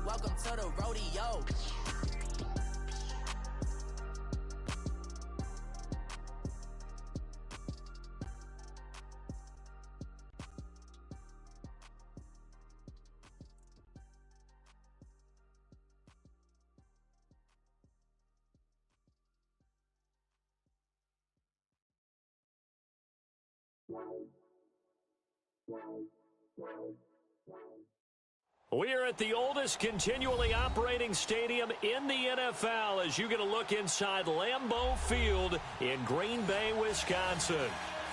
welcome to the rodeo. We're at the oldest continually operating stadium in the NFL as you get a look inside Lambeau Field in Green Bay, Wisconsin.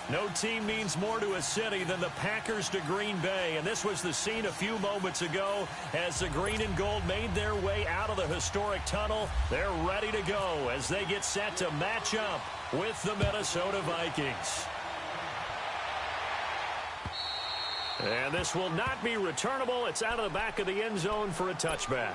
No team means more to a city than the Packers to Green Bay, and this was the scene a few moments ago as the green and gold made their way out of the historic tunnel. They're ready to go as they get set to match up with the Minnesota Vikings. And this will not be returnable. It's out of the back of the end zone for a touchback.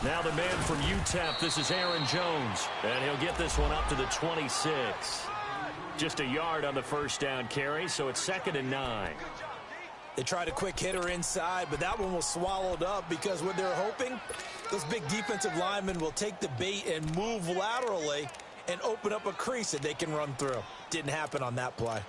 Now the man from UTEP, this is Aaron Jones, and he'll get this one up to the 26. Just a yard on the first down carry, so it's 2nd and 9. They tried a quick hitter inside, but that one was swallowed up because what they're hoping, those big defensive linemen will take the bait and move laterally and open up a crease that they can run through. Didn't happen on that play.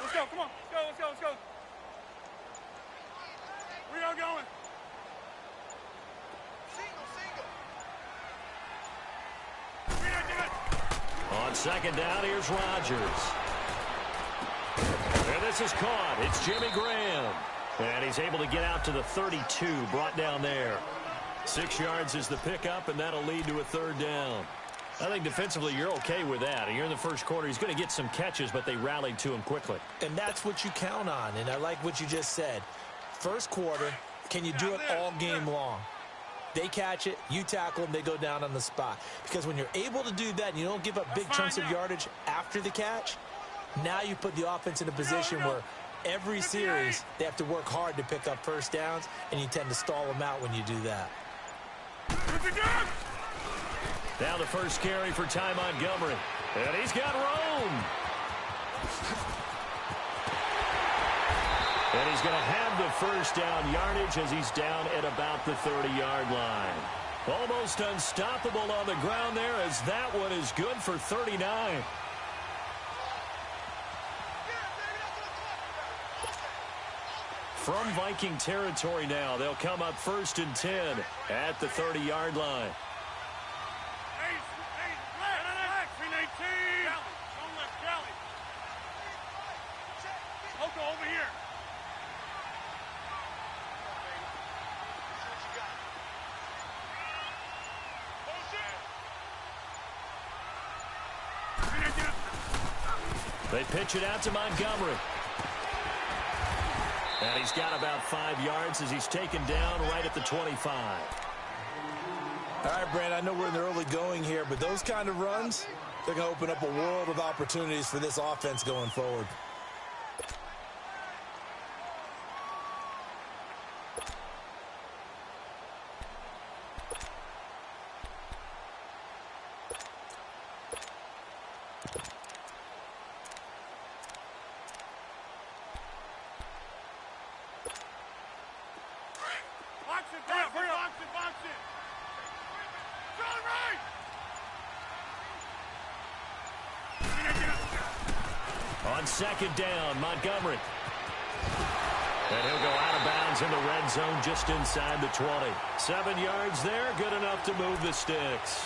Let's go, come on. Let's go. We are going. Single. On 2nd down, here's Rodgers. And this is caught. It's Jimmy Graham. And he's able to get out to the 32, brought down there. 6 yards is the pickup, and that'll lead to a 3rd down. I think defensively you're okay with that. And you're in the first quarter. He's going to get some catches, but they rallied to him quickly. And that's what you count on, and I like what you just said. First quarter, can you do it all game long? They catch it, you tackle them, they go down on the spot. Because when you're able to do that and you don't give up big chunks of yardage after the catch, now you put the offense in a position where every series they have to work hard to pick up first downs, and you tend to stall them out when you do that. Now the first carry for Ty Montgomery. And he's got room. And he's going to have the first down yardage as he's down at about the 30-yard line. Almost unstoppable on the ground there as that one is good for 39. From Viking territory now, they'll come up 1st and 10 at the 30-yard line. They pitch it out to Montgomery. And he's got about 5 yards as he's taken down right at the 25. All right, Brand, I know we're in the early going here, but those kind of runs, they're going to open up a world of opportunities for this offense going forward. On 2nd down, Montgomery. And he'll go out of bounds in the red zone just inside the 20. 7 yards there, good enough to move the sticks.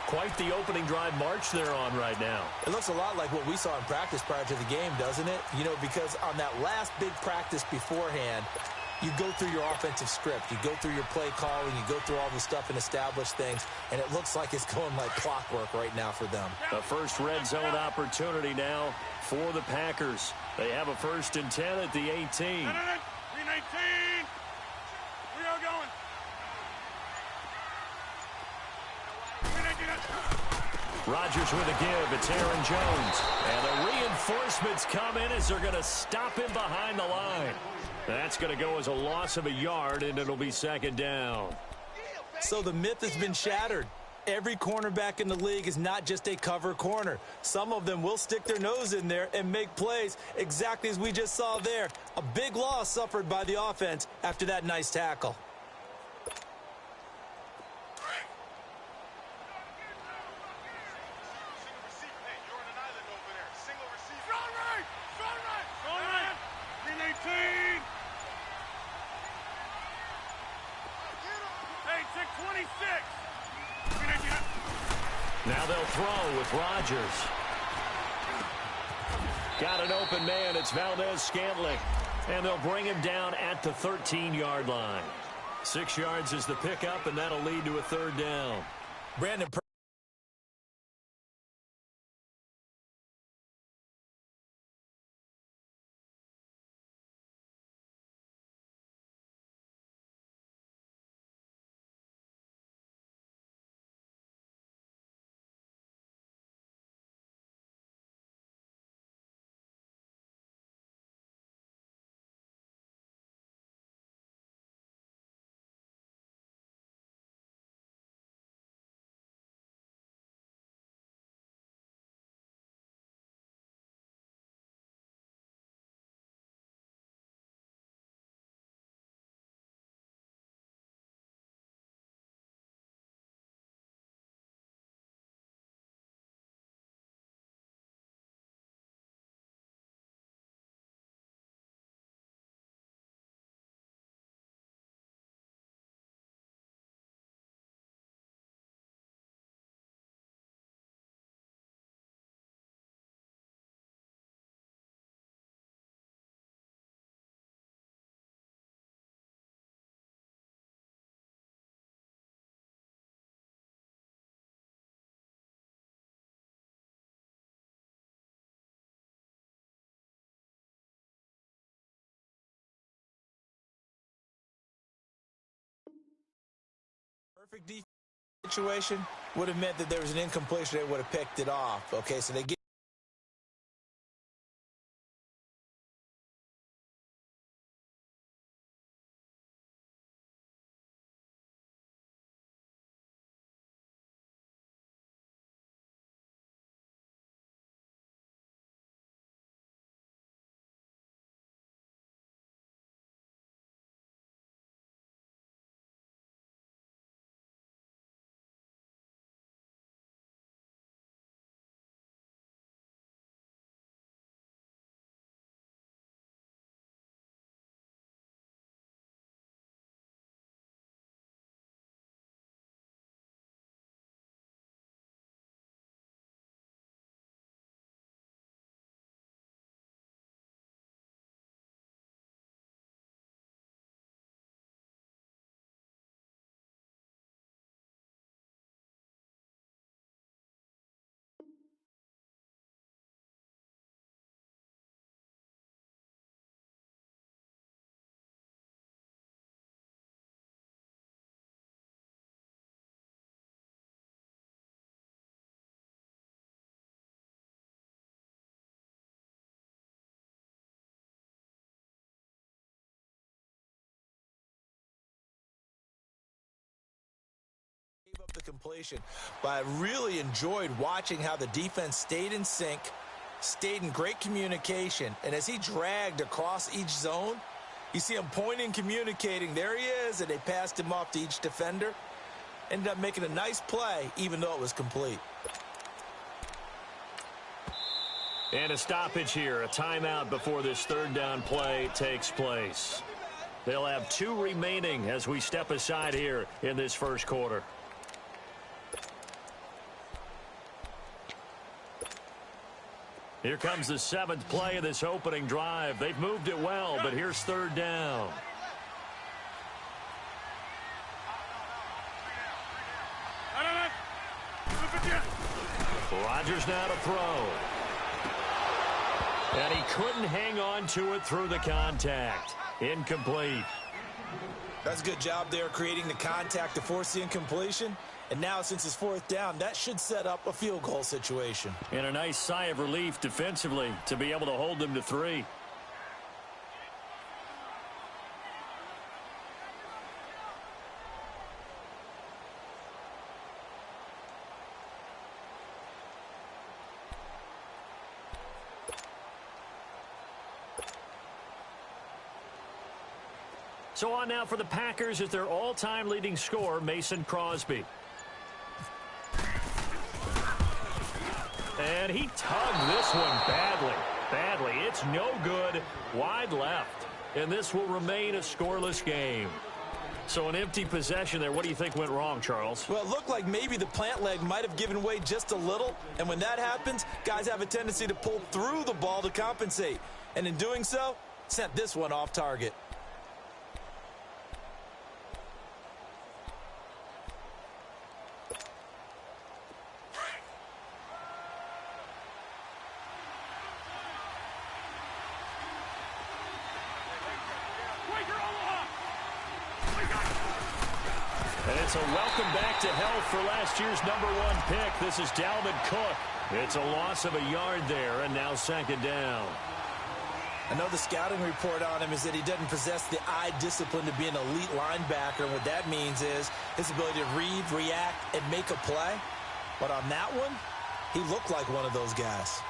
Quite the opening drive march they're on right now. It looks a lot like what we saw in practice prior to the game, doesn't it? You know, because on that last big practice beforehand, you go through your offensive script. You go through your play calling. You go through all the stuff and establish things. And it looks like it's going like clockwork right now for them. The first red zone opportunity now for the Packers. They have a 1st and 10 at the 18. 319. We are going. Rodgers with a give. It's Aaron Jones. And the reinforcements come in as they're going to stop him behind the line. That's going to go as a loss of a yard, and it'll be second down. So the myth has been shattered. Every cornerback in the league is not just a cover corner. Some of them will stick their nose in there and make plays exactly as we just saw there. A big loss suffered by the offense after that nice tackle. Now they'll throw with Rodgers. Got an open man. It's Valdez-Scantling. And they'll bring him down at the 13-yard line. 6 yards is the pickup, and that'll lead to a third down. Brandon, perfect defense situation would have meant that there was an incompletion. They would have picked it off. Okay, so they get up the completion, but I really enjoyed watching how the defense stayed in sync, stayed in great communication, and as he dragged across each zone, you see him pointing, communicating, there he is, and they passed him off to each defender. Ended up making a nice play, even though it was complete. And a stoppage here, a timeout before this third down play takes place. They'll have 2 remaining as we step aside here in this first quarter. Here comes the 7th play of this opening drive. They've moved it well, but here's third down. Rodgers now to throw. And he couldn't hang on to it through the contact. Incomplete. That's a good job there creating the contact to force the incompletion. And now, since it's fourth down, that should set up a field goal situation. And a nice sigh of relief defensively to be able to hold them to 3. So on now for the Packers is their all-time leading scorer, Mason Crosby. And he tugged this one badly. It's no good. Wide left. And this will remain a scoreless game. So an empty possession there. What do you think went wrong, Charles? Well, it looked like maybe the plant leg might have given way just a little. And when that happens, guys have a tendency to pull through the ball to compensate. And in doing so, sent this one off target. And it's a welcome back to health for last year's #1 pick. This is Dalvin Cook. It's a loss of a yard there, and now second down. I know the scouting report on him is that he doesn't possess the eye discipline to be an elite linebacker. And what that means is his ability to read, react, and make a play. But on that one, he looked like one of those guys.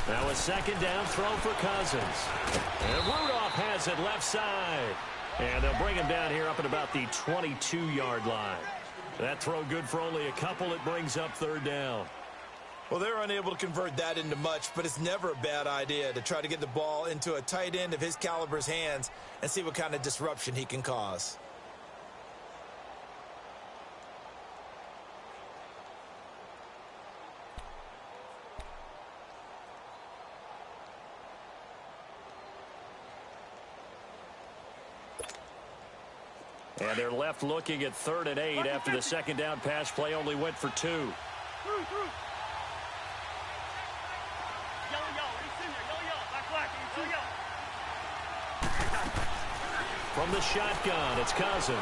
Now a second down throw for Cousins. And Rudolph has it left side. And they'll bring him down here up at about the 22-yard line. That throw good for only a couple. It brings up third down. Well, they're unable to convert that into much, but it's never a bad idea to try to get the ball into a tight end of his caliber's hands and see what kind of disruption he can cause. And they're left looking at 3rd and 8 after the second down pass play only went for 2. From the shotgun, it's Cousins.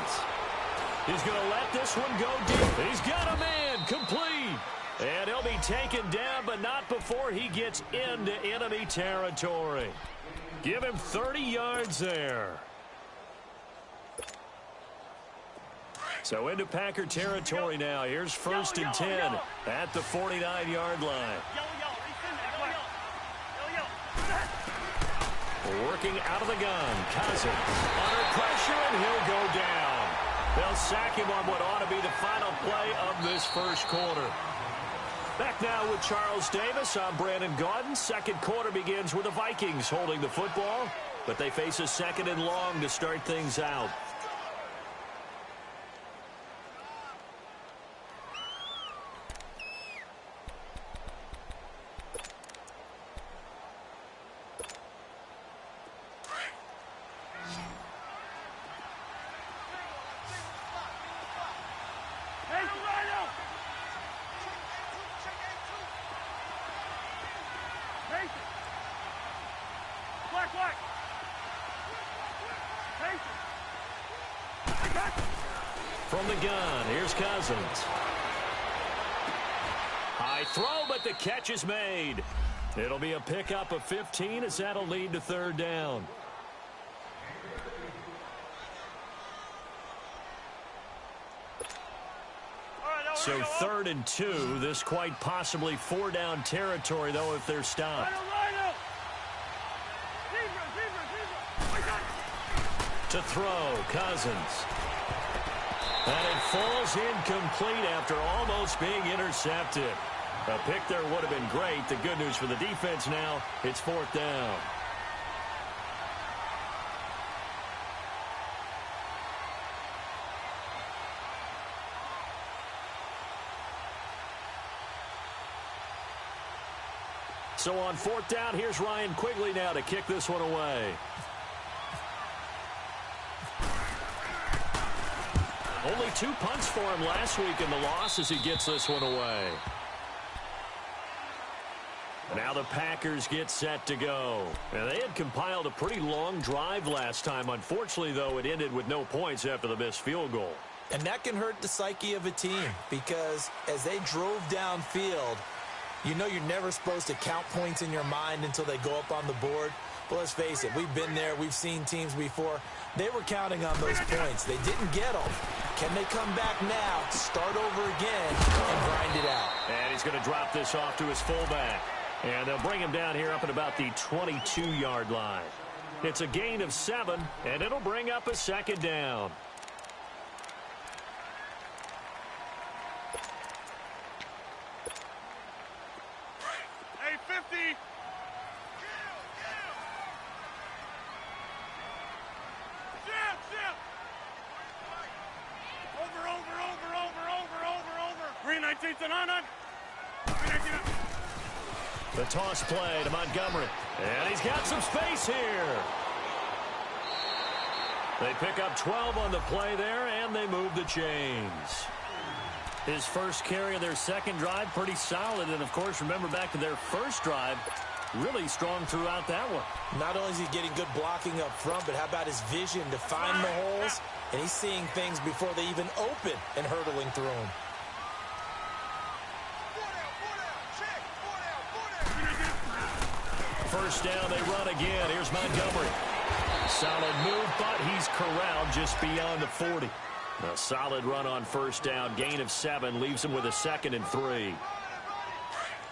He's going to let this one go deep. He's got a man, complete. And he'll be taken down, but not before he gets into enemy territory. Give him 30 yards there. So into Packer territory now. Here's 1st and 10 at the 49-yard line. Working out of the gun. Cousins under pressure, and he'll go down. They'll sack him on what ought to be the final play of this first quarter. Back now with Charles Davis. I'm Brandon Gaudin. Second quarter begins with the Vikings holding the football, but they face a 2nd and long to start things out. From the gun, here's Cousins. High throw, but the catch is made. It'll be a pickup of 15 as that'll lead to 3rd down. So 3rd and 2. This quite possibly 4-down territory, though, if they're stopped. To throw, Cousins. And it falls incomplete after almost being intercepted. A pick there would have been great. The good news for the defense now, it's 4th down. So on 4th down, here's Ryan Quigley now to kick this one away. Only 2 punts for him last week in the loss as he gets this one away. Now the Packers get set to go. And they had compiled a pretty long drive last time. Unfortunately, though, it ended with no points after the missed field goal. And that can hurt the psyche of a team because as they drove downfield, you know you're never supposed to count points in your mind until they go up on the board. But let's face it, we've been there. We've seen teams before. They were counting on those points. They didn't get them. Can they come back now, start over again, and grind it out? And he's going to drop this off to his fullback. And they'll bring him down here up at about the 22-yard line. It's a gain of 7, and it'll bring up a second down. Hey, 50. Green 19 to 9. The toss play to Montgomery. And he's got some space here. They pick up 12 on the play there, and they move the chains. His first carry of their second drive, pretty solid. And, of course, remember back to their first drive, really strong throughout that one. Not only is he getting good blocking up front, but how about his vision to find the holes? And he's seeing things before they even open and hurtling through them. First down, they run again. Here's Montgomery. Solid move, but he's corralled just beyond the 40. A solid run on first down. Gain of 7 leaves him with a 2nd and 3.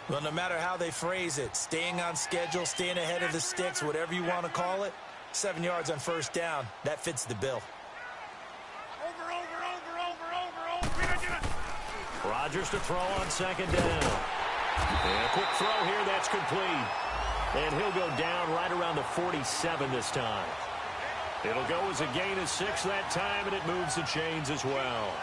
Well, no matter how they phrase it, staying on schedule, staying ahead of the sticks, whatever you want to call it, 7 yards on first down, that fits the bill. Rodgers to throw on second down. And a quick throw here, that's complete. And he'll go down right around the 47 this time. It'll go as a gain of 6 that time, and it moves the chains as well.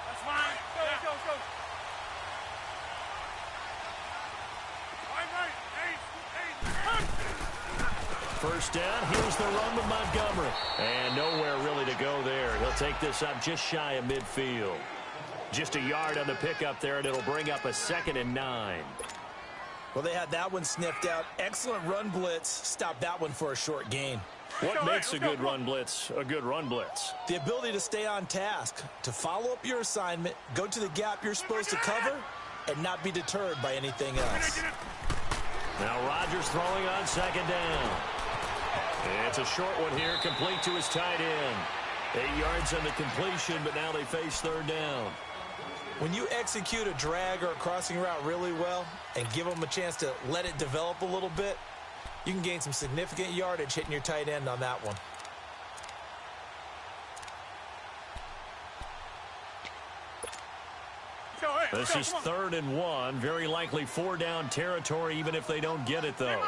That's fine. Go. First down, here's the run with Montgomery. And nowhere really to go there. He'll take this up just shy of midfield. Just a yard on the pickup there, and it'll bring up a 2nd and 9. Well, they had that one sniffed out. Excellent run blitz. Stop that one for a short gain. What makes a good run blitz a good run blitz? The ability to stay on task, to follow up your assignment, go to the gap you're supposed to cover, and not be deterred by anything else. Now Rodgers throwing on second down. It's a short one here, complete to his tight end. 8 yards on the completion, but now they face third down. When you execute a drag or a crossing route really well and give them a chance to let it develop a little bit, you can gain some significant yardage hitting your tight end on that one. This is 3rd and 1. Very likely 4-down territory, even if they don't get it, though.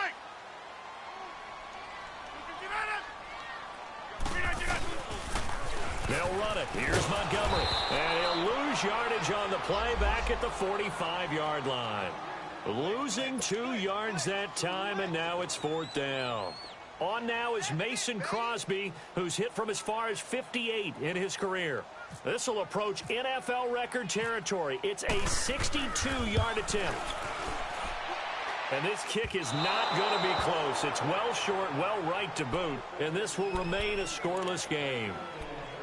They'll run it. Here's Montgomery. And he'll lose yardage on the play back at the 45-yard line. Losing 2 yards that time, and now it's 4th down. On now is Mason Crosby, who's hit from as far as 58 in his career. This will approach NFL record territory. It's a 62-yard attempt. And this kick is not going to be close. It's well short, well right to boot, and this will remain a scoreless game.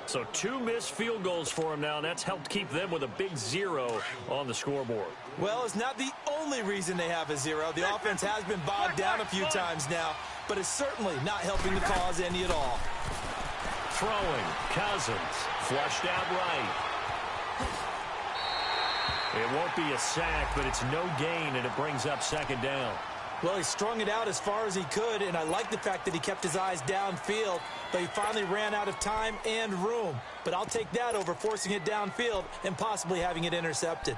So 2 missed field goals for him now, and that's helped keep them with a big 0 on the scoreboard. Well, it's not the only reason they have a 0. The offense has been bogged down a few times now, but it's certainly not helping the cause any at all. Throwing, Cousins, flushed out right. It won't be a sack, but it's no gain, and it brings up second down. Well, he strung it out as far as he could, and I like the fact that he kept his eyes downfield, but he finally ran out of time and room. But I'll take that over forcing it downfield and possibly having it intercepted.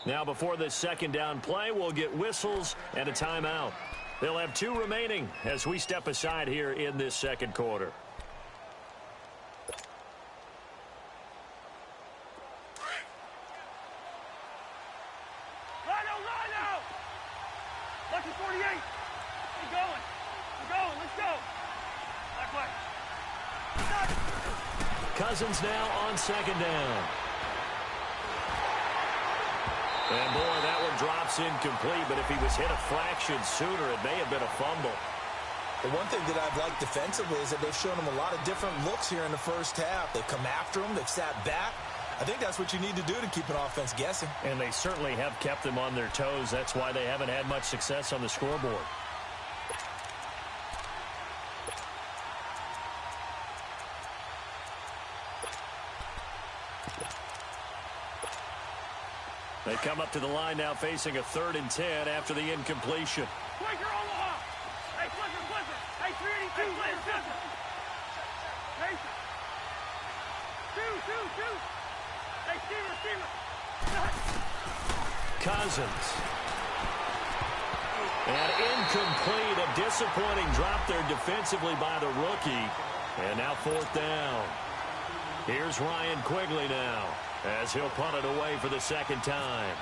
Now, before this second down play, we'll get whistles and a timeout. They'll have 2 remaining as we step aside here in this second quarter. Watch the 48. Keep going. We're going. Let's go. Back way. Cousins now on second down. And boy, that one drops incomplete, but if he was hit a fraction sooner, it may have been a fumble. The one thing that I've liked defensively is that they've shown him a lot of different looks here in the first half. They've come after him. They've sat back. I think that's what you need to do to keep an offense guessing. And they certainly have kept them on their toes. That's why they haven't had much success on the scoreboard. They come up to the line now facing a 3rd and 10 after the incompletion. Flicker, Omaha. Hey, flicker. Hey, 382, flicker. Mason. Two. Hey, Steamer. Cousins. And incomplete. A disappointing drop there defensively by the rookie. And now 4th down. Here's Ryan Quigley now, as he'll punt it away for the second time.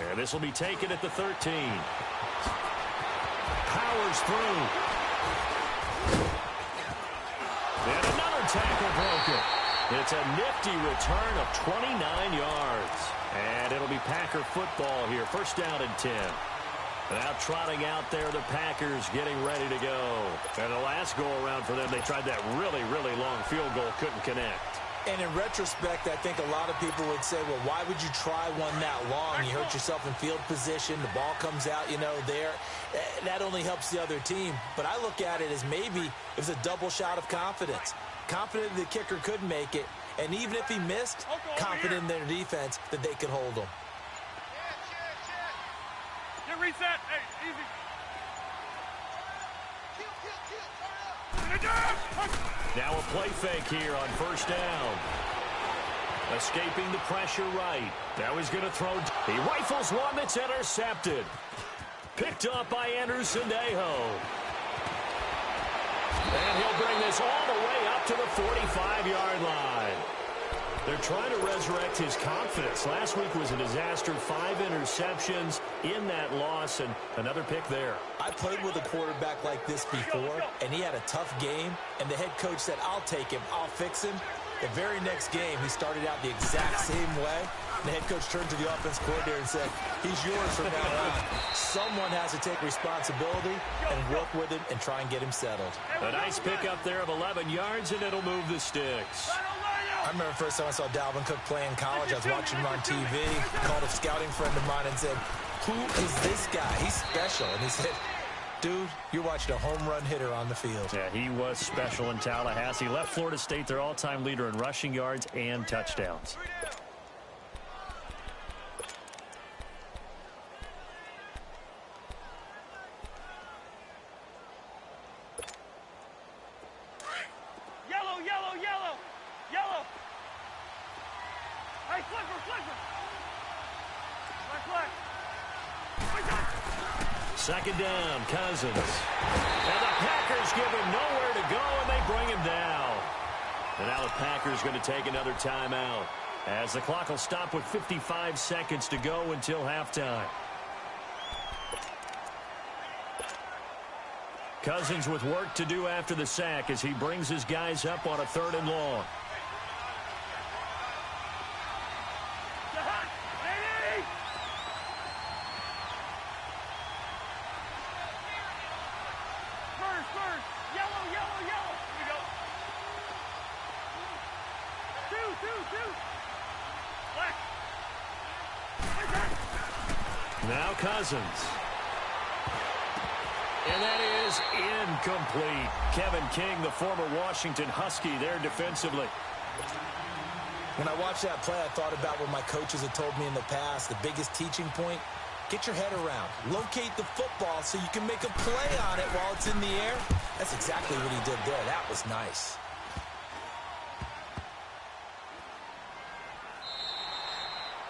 And this will be taken at the 13. Powers through. And another tackle broken. It's a nifty return of 29 yards. And it'll be Packer football here. 1st down and 10. Now trotting out there, the Packers getting ready to go. And the last go-around for them, they tried that really, really long field goal, couldn't connect. And in retrospect, I think a lot of people would say, well, why would you try one that long? You hurt yourself in field position. The ball comes out, there. That only helps the other team. But I look at it as maybe it was a double shot of confidence. Confident the kicker could make it. And even if he missed, confident in their defense that they could hold him. Get reset. Hey, easy. Now a play fake here on 1st down. Escaping the pressure right. Now he's going to throw. He rifles one that's intercepted. Picked up by Anderson Dejo. And he'll bring this all the way up to the 45-yard line. They're trying to resurrect his confidence. Last week was a disaster. 5 interceptions in that loss, and another pick there. I played with a quarterback like this before, and he had a tough game, and the head coach said, I'll take him, I'll fix him. The very next game, he started out the exact same way. The head coach turned to the offense coordinator and said, he's yours from now on. Someone has to take responsibility and work with him and try and get him settled. A nice pick up there of 11 yards, and it'll move the sticks. I remember the first time I saw Dalvin Cook play in college. I was watching him on TV. Called a scouting friend of mine and said, who is this guy? He's special. And he said, dude, you're watching a home run hitter on the field. Yeah, he was special in Tallahassee. Left Florida State their all-time leader in rushing yards and touchdowns. Yellow. Hey, flipper. Second down, Cousins. And the Packers give him nowhere to go, and they bring him down. And now the Packers going to take another timeout, as the clock will stop with 55 seconds to go until halftime. Cousins with work to do after the sack as he brings his guys up on a 3rd and long. First. Yellow. Here we go. Two. Black. Now Cousins. And that is incomplete. Kevin King, the former Washington Husky, there defensively. When I watched that play, I thought about what my coaches had told me in the past. The biggest teaching point, get your head around. Locate the football so you can make a play on it while it's in the air. That's exactly what he did there. That was nice.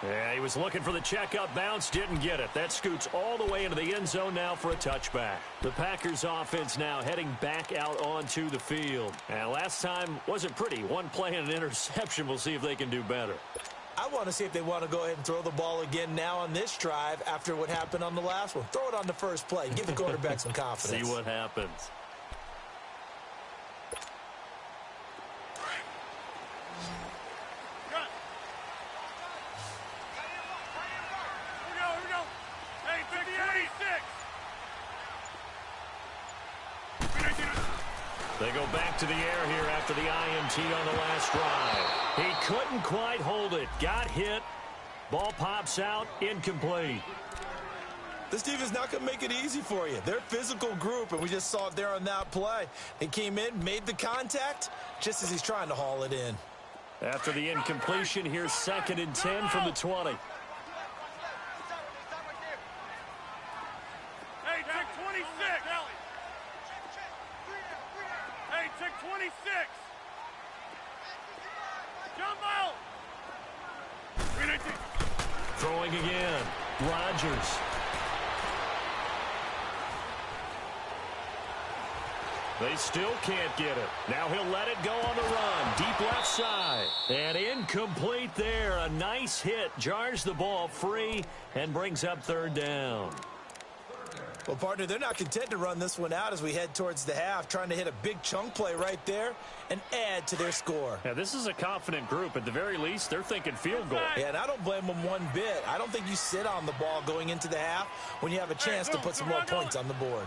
Yeah, he was looking for the checkup bounce, didn't get it. That scoots all the way into the end zone now for a touchback. The Packers offense now heading back out onto the field. And last time wasn't pretty. One play and an interception. We'll see if they can do better. I want to see if they want to go ahead and throw the ball again now on this drive after what happened on the last one. Throw it on the first play. Give the quarterback some confidence. See what happens. They go back to the air here after the INT on the last drive. He couldn't quite hold it. Got hit. Ball pops out. Incomplete. This team is not going to make it easy for you. They're a physical group, and we just saw it there on that play. They came in, made the contact, just as he's trying to haul it in. After the incompletion, here's 2nd and 10 from the 20. Hey, check 26. Hey, check 26. Jump out. Throwing again. Rodgers. They still can't get it. Now he'll let it go on the run. Deep left side. And incomplete there. A nice hit. Jars the ball free and brings up 3rd down. Well, partner, they're not content to run this one out as we head towards the half, trying to hit a big chunk play right there and add to their score. Yeah, this is a confident group. At the very least, they're thinking field goal. Yeah, and I don't blame them one bit. I don't think you sit on the ball going into the half when you have a chance to put some more points on the board.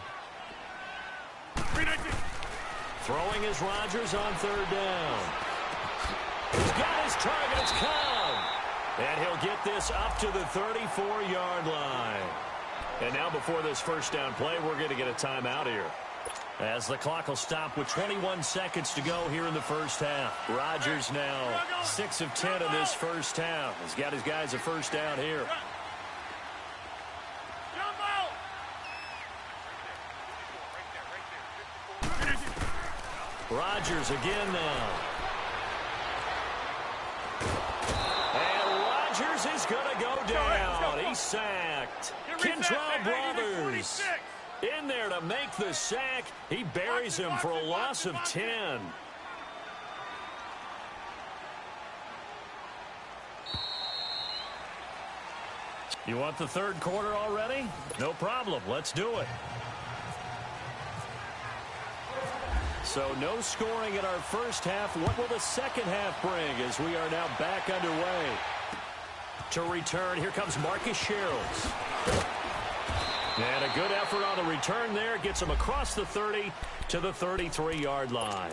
Throwing is Rodgers on 3rd down. He's got his target. It's come. And he'll get this up to the 34-yard line. And now before this first down play, we're going to get a timeout here, as the clock will stop with 21 seconds to go here in the first half. Rodgers now 6 of 10 in this first half. He's got his guys a first down here. Rodgers again now. And Rodgers is going to go down. He's sacked. Kentrell Brothers in there to make the sack. He buries him for a loss of 10. You want the 3rd quarter already? No problem. Let's do it. So no scoring in our first half. What will the second half bring as we are now back underway? To return, here comes Marcus Sherrills. And a good effort on the return there. Gets him across the 30 to the 33-yard line.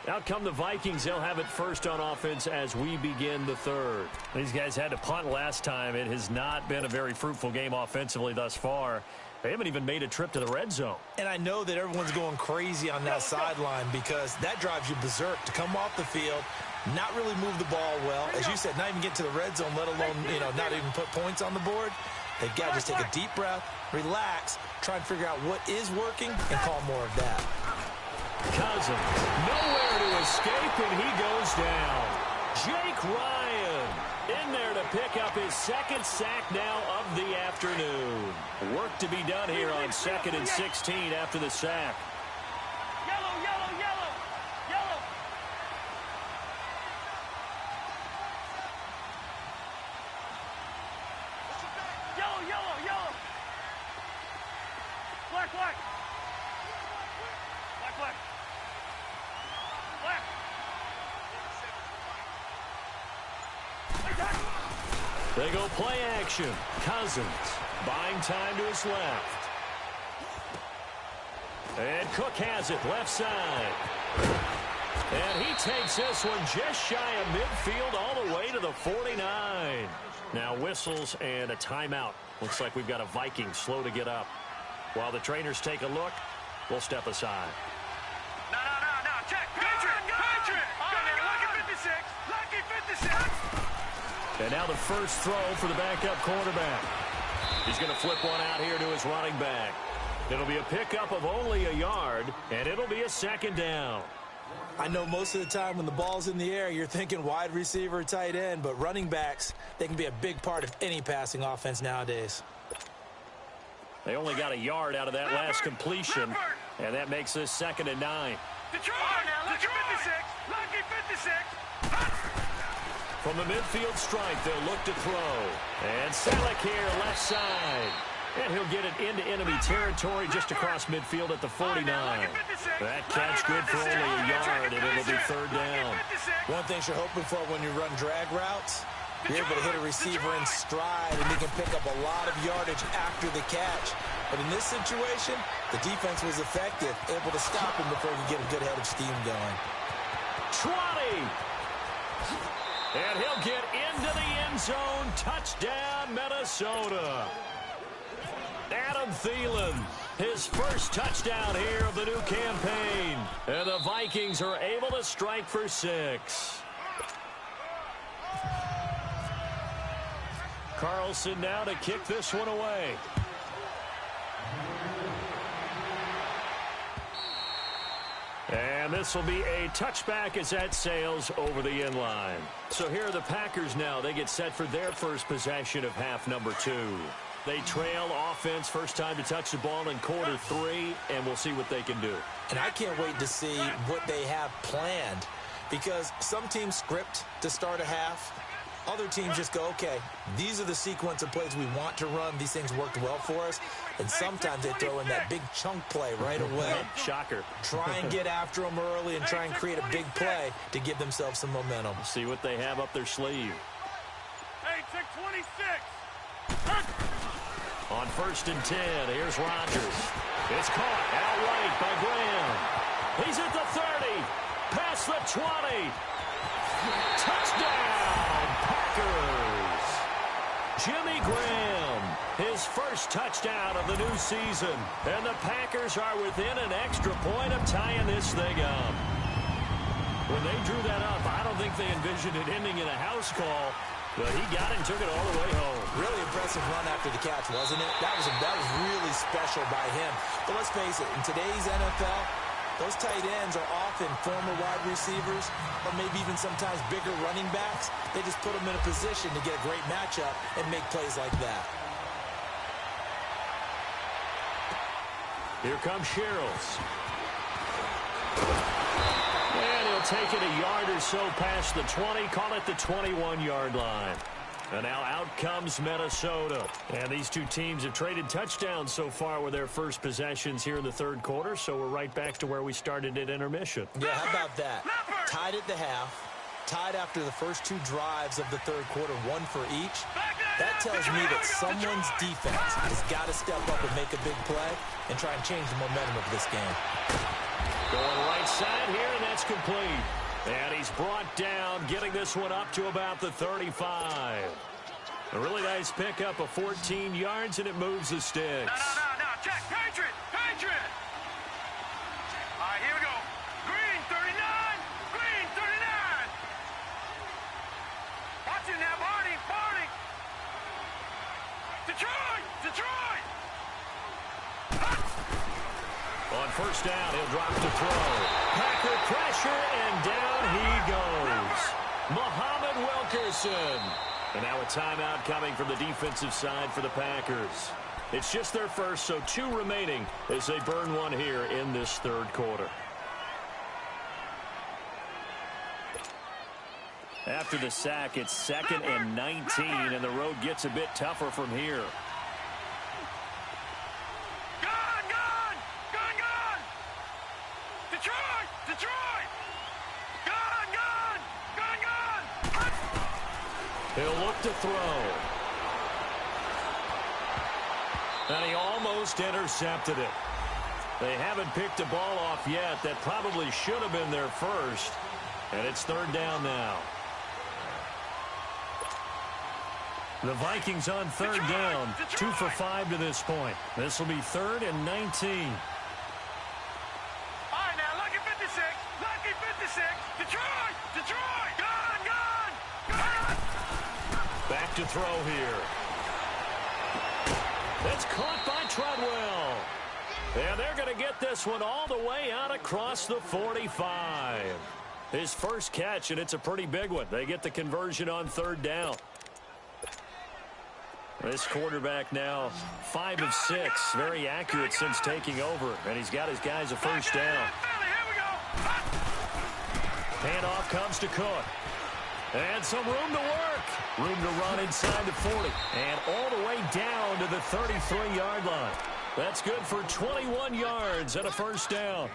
Out come the Vikings. They'll have it first on offense as we begin the 3rd. These guys had to punt last time. It has not been a very fruitful game offensively thus far. They haven't even made a trip to the red zone. And I know that everyone's going crazy on that sideline because that drives you berserk to come off the field, not really move the ball well. As you said, not even get to the red zone, let alone, not even put points on the board. They've got to just take a deep breath, relax, try and figure out what is working, and call more of that. Cousins, nowhere to escape, and he goes down. Jake Ryan in there to pick up his 2nd sack now of the afternoon. Work to be done here on 2nd and 16 after the sack. Yellow, yellow, yellow, yellow. Yellow, yellow, yellow. Black, black. Black, black. Black. They go play action. Cousins buying time to his left. And Cook has it left side. And he takes this one just shy of midfield all the way to the 49. Now whistles and a timeout. Looks like we've got a Viking slow to get up. While the trainers take a look, we'll step aside. No. Check. Patrick. Lucky 56. Lucky 56. And now the first throw for the backup quarterback. He's going to flip one out here to his running back. It'll be a pickup of only a yard, and it'll be a 2nd down. I know most of the time when the ball's in the air, you're thinking wide receiver, tight end, but running backs, they can be a big part of any passing offense nowadays. They only got a yard out of that last completion, and that makes this 2nd and 9. Lucky 56! Lucky 56! From the midfield stripe, they'll look to throw. And Selleck here, left side. And he'll get it into enemy territory just across midfield at the 49. That catch good for only a yard, and it'll be 3rd down. One thing you're hoping for when you run drag routes, you're able to hit a receiver in stride, and he can pick up a lot of yardage after the catch. But in this situation, the defense was effective, able to stop him before he could get a good head of steam going. 20! And he'll get into the end zone. Touchdown, Minnesota. Adam Thielen, his first touchdown here of the new campaign. And the Vikings are able to strike for 6. Carlson now to kick this one away. And this will be a touchback as that sails over the end line. So here are the Packers now. They get set for their first possession of half number 2. They trail offense, first time to touch the ball in quarter 3, and we'll see what they can do. And I can't wait to see what they have planned, because some teams script to start a half. Other teams just go, okay, these are the sequence of plays we want to run. These things worked well for us. And sometimes they throw in that big chunk play right away. Shocker. Try and get after them early and try and create a big play to give themselves some momentum. See what they have up their sleeve. Hey, take 26. On 1st and 10, here's Rodgers. It's caught out right by Graham. He's at the 30. Past the 20. Touchdown, Packers. Jimmy Graham, his first touchdown of the new season. And the Packers are within an extra point of tying this thing up. When they drew that up, I don't think they envisioned it ending in a house call. But he got it and took it all the way home. Really impressive run after the catch, wasn't it? That was really special by him. But let's face it, in today's NFL, those tight ends are often former wide receivers or maybe even sometimes bigger running backs. They just put them in a position to get a great matchup and make plays like that. Here comes Sherrills. And he'll take it a yard or so past the 20, call it the 21-yard line. And now out comes Minnesota. And these two teams have traded touchdowns so far with their first possessions here in the 3rd quarter, so we're right back to where we started at intermission. Yeah, how about that? Tied at the half, tied after the first 2 drives of the 3rd quarter, 1 for each. That tells me that someone's defense has got to step up and make a big play and try and change the momentum of this game. Going right side here, and that's complete. And he's brought down, getting this one up to about the 35. A really nice pickup of 14 yards, and it moves the sticks. No. Check. Patriot. All right, here we go. Green, 39. Green, 39. Watch it now, Barney. Detroit. On 1st down, he'll drop to throw. Packer pressure, and down he goes. Muhammad Wilkerson. And now a timeout coming from the defensive side for the Packers. It's just their first, so 2 remaining as they burn one here in this 3rd quarter. After the sack, it's 2nd and 19, and the road gets a bit tougher from here. Detroit! Gun! He'll look to throw. And he almost intercepted it. They haven't picked a ball off yet. That probably should have been their first. And it's 3rd down now. The Vikings on 3rd down. 2 for 5 to this point. This will be 3rd and 19. Detroit! Gun! Back to throw here. That's caught by Treadwell. And they're going to get this one all the way out across the 45. His first catch, and it's a pretty big one. They get the conversion on third down. This quarterback now 5 of 6. Very accurate since taking over. And he's got his guys a first down. Handoff comes to Cook. And some room to work. Room to run inside the 40. And all the way down to the 33-yard line. That's good for 21 yards and a first down.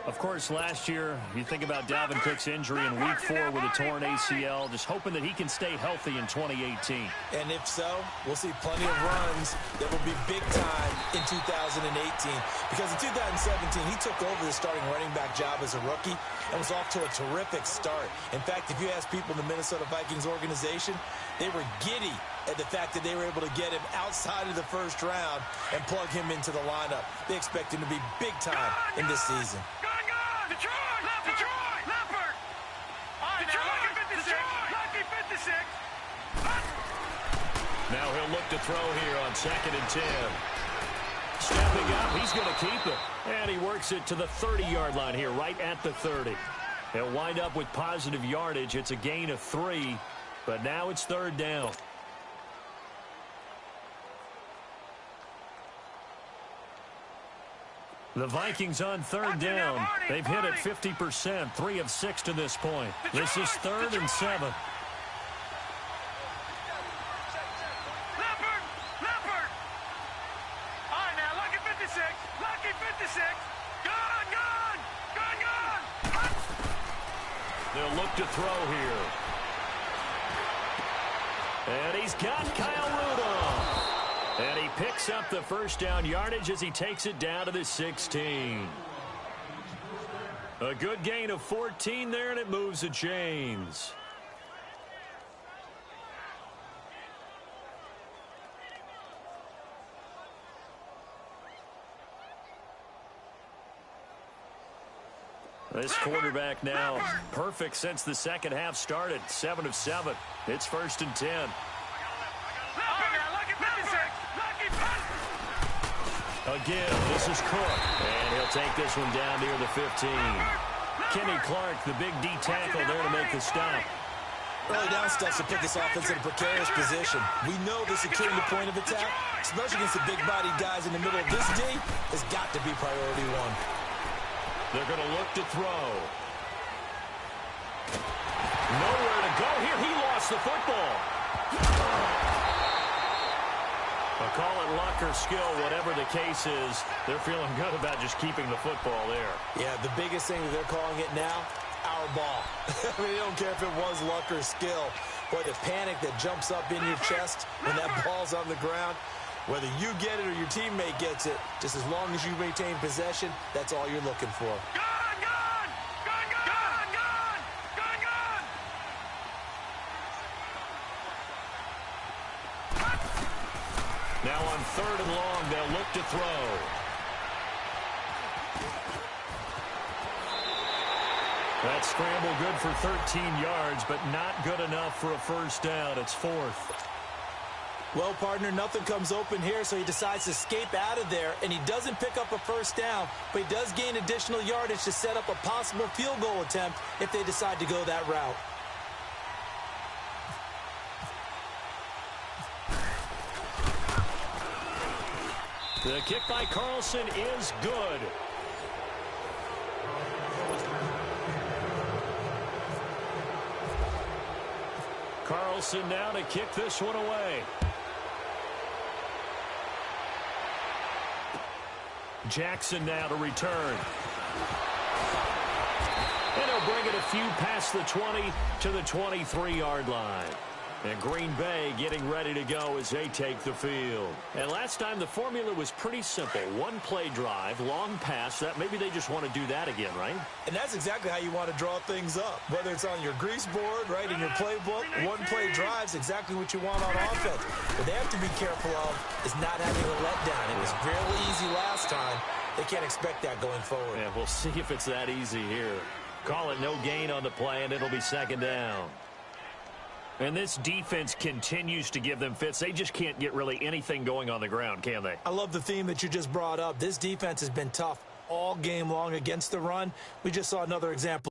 Of course, last year, you think about Dalvin Cook's injury in Week 4 with a torn ACL, just hoping that he can stay healthy in 2018. And if so, we'll see plenty of runs that will be big time in 2018. Because in 2017, he took over the starting running back job as a rookie and was off to a terrific start. In fact, if you ask people in the Minnesota Vikings organization, they were giddy at the fact that they were able to get him outside of the first round and plug him into the lineup. They expect him to be big time in this season. Now he'll look to throw here on 2nd and 10. Stepping up, he's going to keep it. And he works it to the 30-yard line here, right at the 30. He'll wind up with positive yardage. It's a gain of 3, but now it's third down. The Vikings on third down. They've hit it 50%, 3 of 6 to this point. This is 3rd and 7. They'll look to throw here. And he's got Kyle Rudolph. And he picks up the first down yardage as he takes it down to the 16. A good gain of 14 there, and it moves the chains. This quarterback now perfect since the second half started. 7 of 7. It's 1st and 10. Again, this is Cook. And he'll take this one down near the 15. Kenny Clark, the big D tackle there to make the stop. Early down stuff to put this offense in a precarious position. We know the securing the point of attack, especially against the big-bodied guys in the middle of this D, has got to be priority 1. They're going to look to throw. Nowhere to go here. He lost the football. I'll call it luck or skill, whatever the case is. They're feeling good about just keeping the football there. Yeah, the biggest thing that they're calling it now, our ball. I mean, they don't care if it was luck or skill. Boy, the panic that jumps up in your chest when that ball's on the ground, whether you get it or your teammate gets it, just as long as you maintain possession, that's all you're looking for. Now on 3rd and long, they'll look to throw. That scramble good for 13 yards, but not good enough for a first down. It's 4th. Well, partner, nothing comes open here, so he decides to escape out of there, and he doesn't pick up a first down, but he does gain additional yardage to set up a possible field goal attempt if they decide to go that route. The kick by Carlson is good. Carlson now to kick this one away. Jackson now to return. And he'll bring it a few past the 20 to the 23-yard line. And Green Bay getting ready to go as they take the field. And last time the formula was pretty simple. One play drive, long pass. That maybe they just want to do that again, right? And that's exactly how you want to draw things up. Whether it's on your grease board, right, in your playbook, one play drive's exactly what you want on offense. What they have to be careful of is not having a letdown. It was fairly easy last time. They can't expect that going forward. Yeah, we'll see if it's that easy here. Call it no gain on the play, and it'll be 2nd down. And this defense continues to give them fits. They just can't get really anything going on the ground, can they? I love the theme that you just brought up. This defense has been tough all game long against the run. We just saw another example.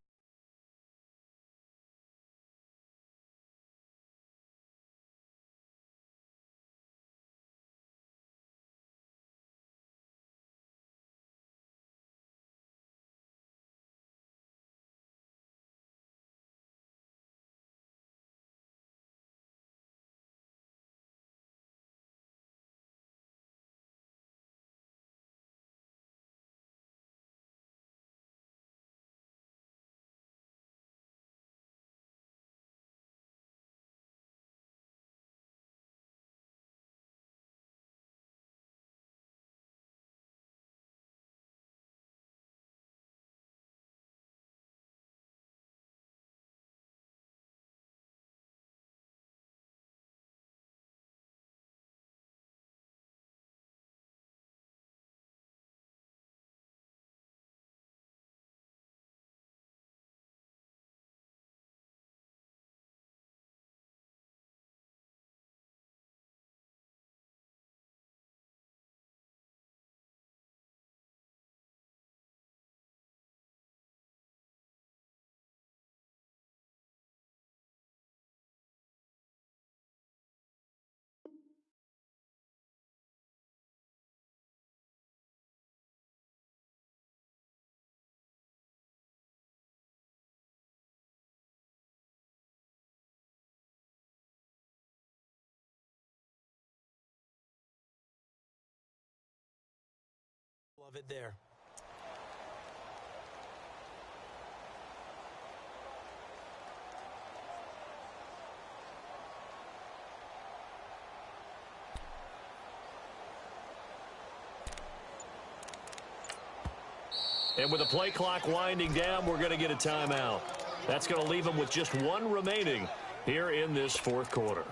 Love it there. And with the play clock winding down, we're going to get a timeout. That's going to leave them with just one remaining here in this fourth quarter.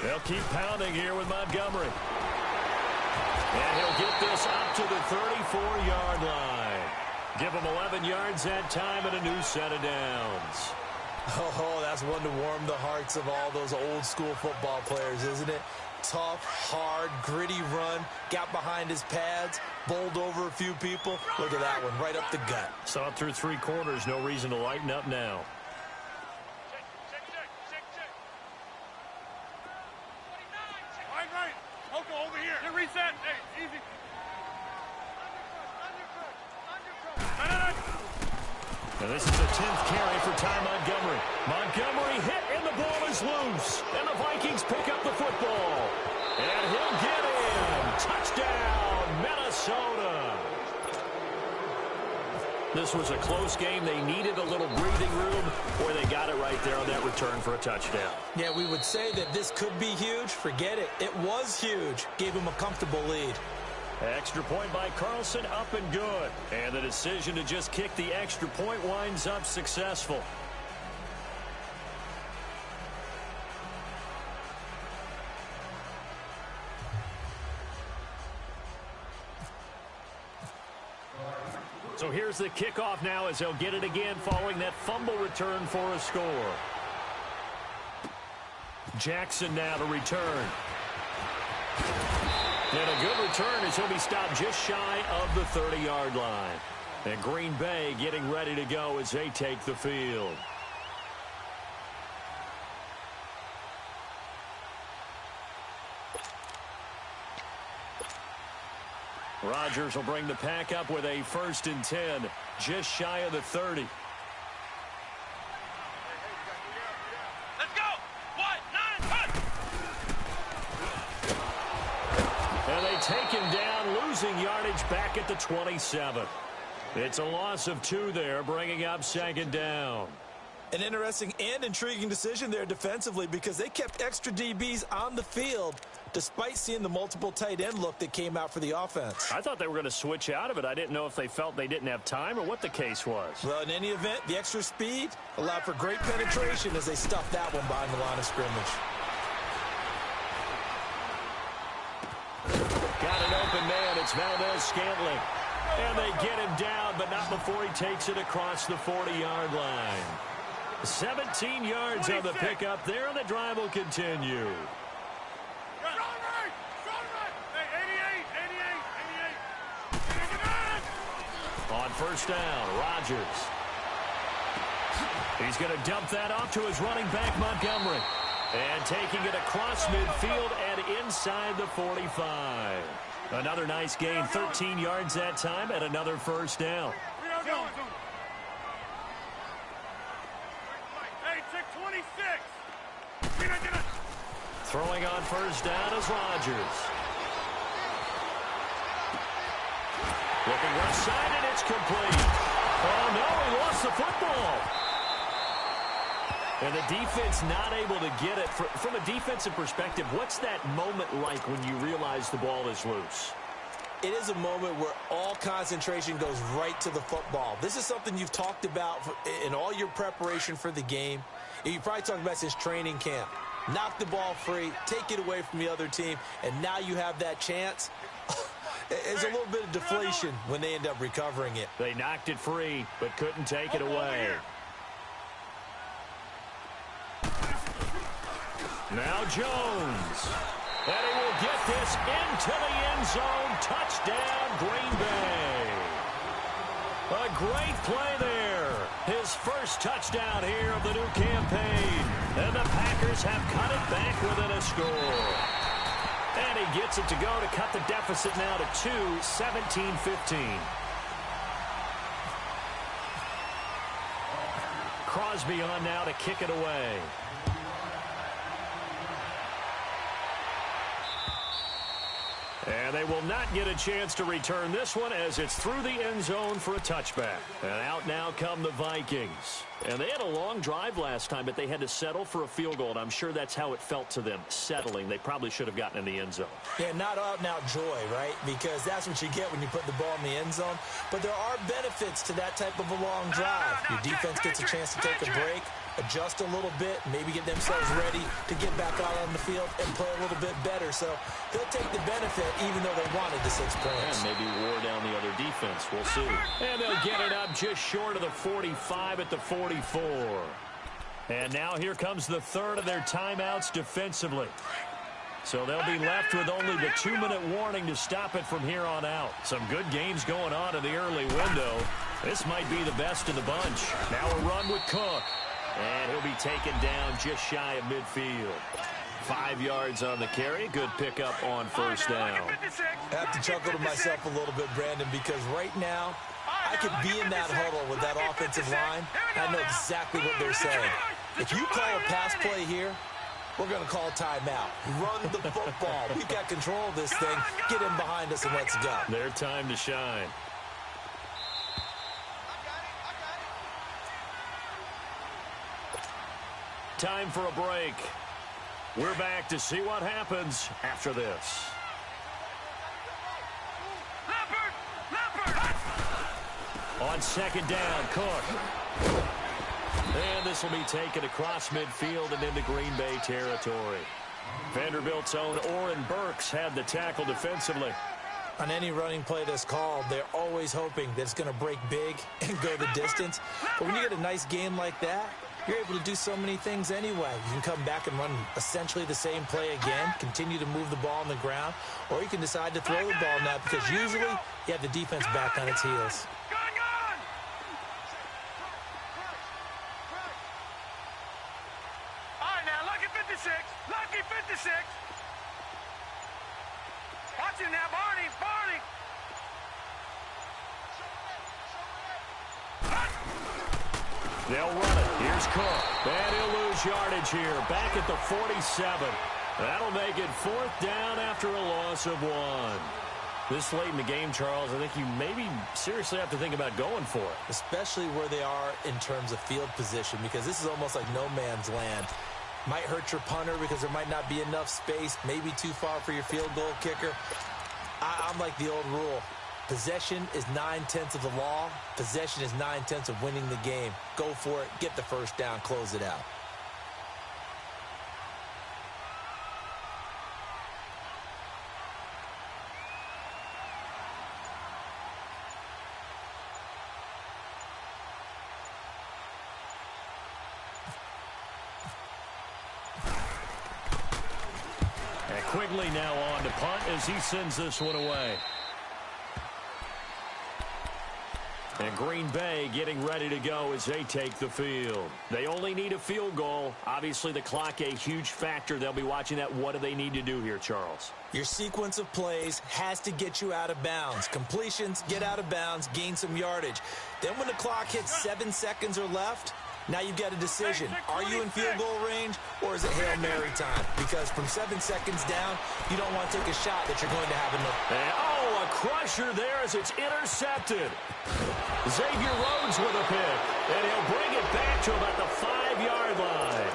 They'll keep pounding here with Montgomery. And he'll get this up to the 34-yard line. Give him 11 yards that time and a new set of downs. Oh, that's one to warm the hearts of all those old-school football players, isn't it? Tough, hard, gritty run, got behind his pads, bowled over a few people. Look at that one, right up the gut. Saw it through three quarters, no reason to lighten up now. Over here. Get reset. Hey, easy. And this is the 10th carry for Ty Montgomery. Montgomery hit, and the ball is loose. And the Vikings pick up the football. And he'll get in. Touchdown, Minnesota. This was a close game. They needed a little breathing room, or they got it right there on that return for a touchdown. Yeah, we would say that this could be huge. Forget it. It was huge. Gave him a comfortable lead. Extra point by Carlson, up and good. And the decision to just kick the extra point winds up successful. So here's the kickoff now as they'll get it again following that fumble return for a score. Jackson now to return. And a good return as he'll be stopped just shy of the 30-yard line. And Green Bay getting ready to go as they take the field. Rodgers will bring the pack up with a 1st and 10, just shy of the 30. Let's go. 1, 9, 10. And they take him down, losing yardage back at the 27. It's a loss of 2 there, bringing up 2nd down. An interesting and intriguing decision there defensively because they kept extra DBs on the field despite seeing the multiple tight end look that came out for the offense. I thought they were going to switch out of it. I didn't know if they felt they didn't have time or what the case was. Well, in any event, the extra speed allowed for great penetration as they stuffed that one behind the line of scrimmage. Got an open man. It's Valdez-Scantling. And they get him down, but not before he takes it across the 40-yard line. 17 yards on the pickup there, and the drive will continue. On first down, Rodgers. He's going to dump that off to his running back, Montgomery. And taking it across midfield and inside the 45. Another nice gain, 13 yards that time, and another first down. Throwing on first down is Rodgers. Looking left side, and it's complete. Oh, no, he lost the football. And the defense not able to get it. From a defensive perspective, what's that moment like when you realize the ball is loose? It is a moment where all concentration goes right to the football. This is something you've talked about in all your preparation for the game. You probably talked about since training camp. Knock the ball free, take it away from the other team, and now you have that chance. There's a little bit of deflation when they end up recovering it. They knocked it free, but couldn't take it away. Now Jones. And he will get this into the end zone. Touchdown, Green Bay. A great play there. His first touchdown here of the new campaign. And the Packers have cut it back within a score. And he gets it to go to cut the deficit now to 2, 17-15. Crosby on now to kick it away. And they will not get a chance to return this one as it's through the end zone for a touchback. And out now come the Vikings. And they had a long drive last time, but they had to settle for a field goal. And I'm sure that's how it felt to them, settling. They probably should have gotten in the end zone. Yeah, not out-and-out joy, right? Because that's what you get when you put the ball in the end zone. But there are benefits to that type of a long drive. Your defense gets a chance to take a break, adjust a little bit, maybe get themselves ready to get back out on the field and play a little bit better. So they'll take the benefit even though they wanted the 6 points. And maybe wore down the other defense. We'll see. And they'll get it up just short of the 45 at the 44. And now here comes the third of their timeouts defensively. So they'll be left with only the 2-minute warning to stop it from here on out. Some good games going on in the early window. This might be the best of the bunch. Now a run with Cook. And he'll be taken down just shy of midfield. 5 yards on the carry. Good pickup on first down. I have to chuckle to myself a little bit, Brandon, because right now I could be in that huddle with that offensive line. I know exactly what they're saying. If you call a pass play here, we're going to call timeout. Run the football. We've got control of this thing. Get in behind us and let's go. Their time to shine. Time for a break. We're back to see what happens after this. On second down, Cook. And this will be taken across midfield and into Green Bay territory. Vanderbilt's own Oren Burks had the tackle defensively. On any running play that's called, they're always hoping that it's going to break big and go the distance. But when you get a nice game like that, you're able to do so many things anyway. You can come back and run essentially the same play again, continue to move the ball on the ground, or you can decide to throw the ball now because usually you have the defense back on its heels. All right, now, lucky 56. Lucky 56. Watch it now, Barney. Barney. They'll run it. Here's Cook. And he'll lose yardage here. Back at the 47. That'll make it 4th down after a loss of 1. This late in the game, Charles, I think you maybe seriously have to think about going for it. Especially where they are in terms of field position, because this is almost like no man's land. Might hurt your punter because there might not be enough space, maybe too far for your field goal kicker. I'm like the old rule. Possession is 9/10 of the law. Possession is 9/10 of winning the game. Go for it. Get the first down. Close it out. Quigley now on to punt as he sends this one away. And Green Bay getting ready to go as they take the field. They only need a field goal. Obviously, the clock a huge factor. They'll be watching that. What do they need to do here, Charles? Your sequence of plays has to get you out of bounds. Completions, get out of bounds, gain some yardage. Then when the clock hits 7 seconds or left, now you've got a decision. Are you in field goal range, or is it Hail Mary time? Because from 7 seconds down, you don't want to take a shot that you're going to have enough. And, oh, a crusher there as it's intercepted. Xavier Rhodes with a pick, and he'll bring it back to about the 5-yard line.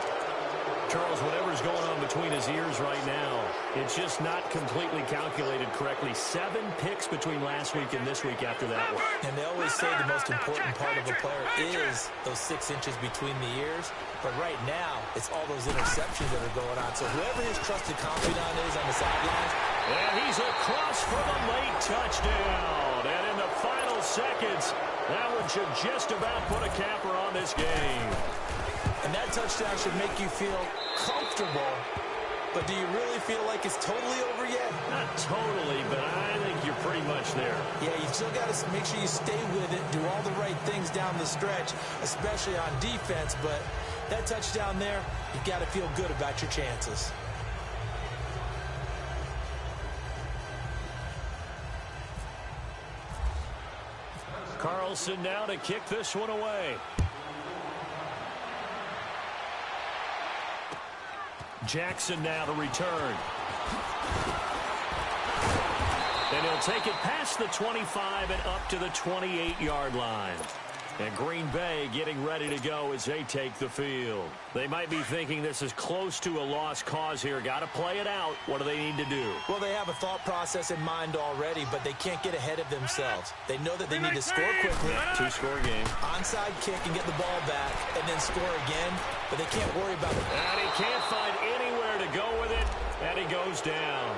Charles, whatever's going on between his ears right now, it's just not completely calculated correctly. 7 picks between last week and this week after that one. And they always say the most important part of a player is those 6 inches between the ears. But right now, it's all those interceptions that are going on. So whoever his trusted confidant is on the sidelines. And he's across for the late touchdown. And in the final seconds, that one should just about put a capper on this game. And that touchdown should make you feel comfortable. But do you really feel like it's totally over yet? Not totally, but I think you're pretty much there. Yeah, you still got to make sure you stay with it, do all the right things down the stretch, especially on defense. But that touchdown there, you've got to feel good about your chances. Carlson now to kick this one away. Jackson now to return. And he'll take it past the 25 and up to the 28-yard line. And Green Bay getting ready to go as they take the field. They might be thinking this is close to a lost cause here. Got to play it out. What do they need to do? Well, they have a thought process in mind already, but they can't get ahead of themselves. They know that they need to score quickly. 2-score game. Onside kick and get the ball back and then score again, but they can't worry about it. And he can't find anywhere to go with it, and he goes down.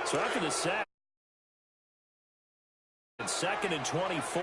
So after the sack, 2nd and 24.